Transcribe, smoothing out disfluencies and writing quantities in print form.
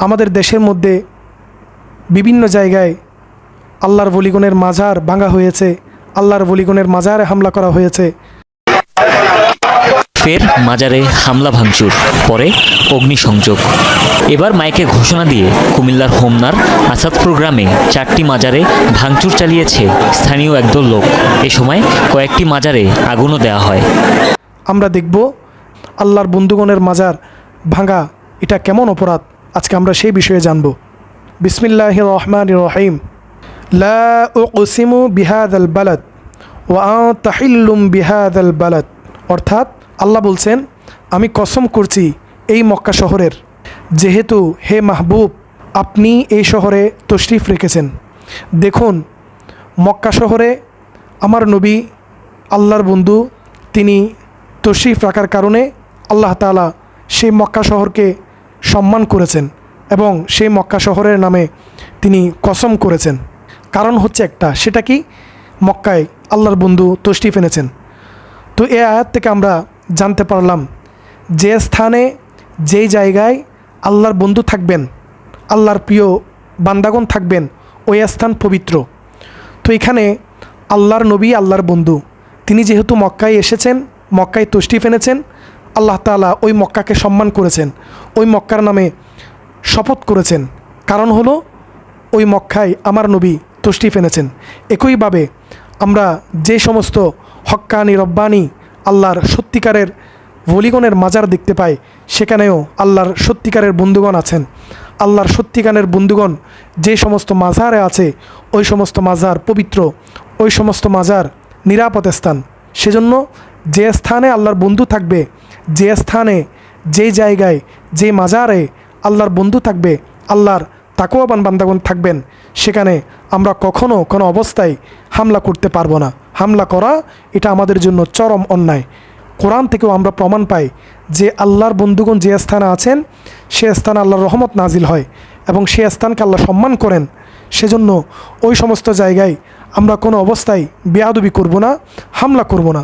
আমাদের দেশের মধ্যে বিভিন্ন জায়গায় আল্লাহর ওলিগণের মাজার ভাঙা হয়েছে, আল্লাহর ওলিগণের মাজারে হামলা করা হয়েছে। ফের মাজারে হামলা ভাঙচুর, পরে অগ্নিসংযোগ। এবার মাইকে ঘোষণা দিয়ে কুমিল্লার হোমনার আসাদপুর গ্রামে 4টি মাজারে ভাঙচুর চালিয়েছে স্থানীয় একদল লোক। এ সময় কয়েকটি মাজারে আগুনও দেওয়া হয়। আমরা দেখব আল্লাহর বন্ধুগণের মাজার ভাঙা এটা কেমন অপরাধ, আজকে আমরা সেই বিষয়ে জানব। বিসমিল্লাহির রহমানির রহিম। লা উকসিমু বিহাদাল বালাদ ওয়া আনতা হিল্লুম বিহাদাল বালাদ। অর্থাৎ আল্লাহ বলছেন, আমি কসম করছি এই মক্কা শহরের, যেহেতু হে মাহবুব আপনি এই শহরে তশরিফ রেখেছেন। দেখুন, মক্কা শহরে আমার নবী আল্লাহর বন্ধু তিনি তশরিফ রাখার কারণে আল্লাহ তাআলা সেই মক্কা শহরকে সম্মান করেছেন এবং সেই মক্কা শহরের নামে তিনি কসম করেছেন। কারণ হচ্ছে একটা, সেটা কি? মক্কায় আল্লাহর বন্ধু তশরিফ এনেছেন। তো এই আয়াত থেকে আমরা জানতে পারলাম যে স্থানে যেই জায়গায় আল্লাহর বন্ধু থাকবেন, আল্লাহর প্রিয় বান্দাগণ থাকবেন, ওই স্থান পবিত্র। তো এখানে আল্লাহর নবী আল্লাহর বন্ধু তিনি যেহেতু মক্কায় এসেছেন, মক্কায় তশরিফ এনেছেন, আল্লাহ তাআলা ওই মক্কাকে সম্মান করেছেন, ওই মক্কার নামে শপথ করেছেন। কারণ হলো ওই মক্কায় আমার নবী তশরিফ এনেছেন। একইভাবে আমরা যে সমস্ত হক্কানি রব্বানি আল্লাহর সত্যিকারের ওলিগণের মাজার দেখতে পাই, সেখানেও আল্লাহর সত্যিকারের বন্ধুগণ আছেন। আল্লাহর সত্যিকারের বন্ধুগণ যে সমস্ত মাজারে আছে, ওই সমস্ত মাজার পবিত্র, ওই সমস্ত মাজার নিরাপদ স্থান। সেজন্য যে স্থানে আল্লাহর বন্ধু থাকবে, যে স্থানে যে জায়গায় যে মাজারে আল্লাহর বন্ধু থাকবে, আল্লাহর তাকওয়াবান বান্দাগণ থাকবেন, সেখানে আমরা কখনো কোনো অবস্থায় হামলা করতে পারবো না। হামলা করা এটা আমাদের জন্য চরম অন্যায়। কোরআন থেকেও আমরা প্রমাণ পাই যে আল্লাহর বন্ধুগণ যে স্থানে আছেন সে স্থানে আল্লাহর রহমত নাজিল হয় এবং সে স্থানকে আল্লাহ সম্মান করেন। সেজন্য ওই সমস্ত জায়গায় আমরা কোনো অবস্থায় বেয়াদবি করব না, হামলা করব না।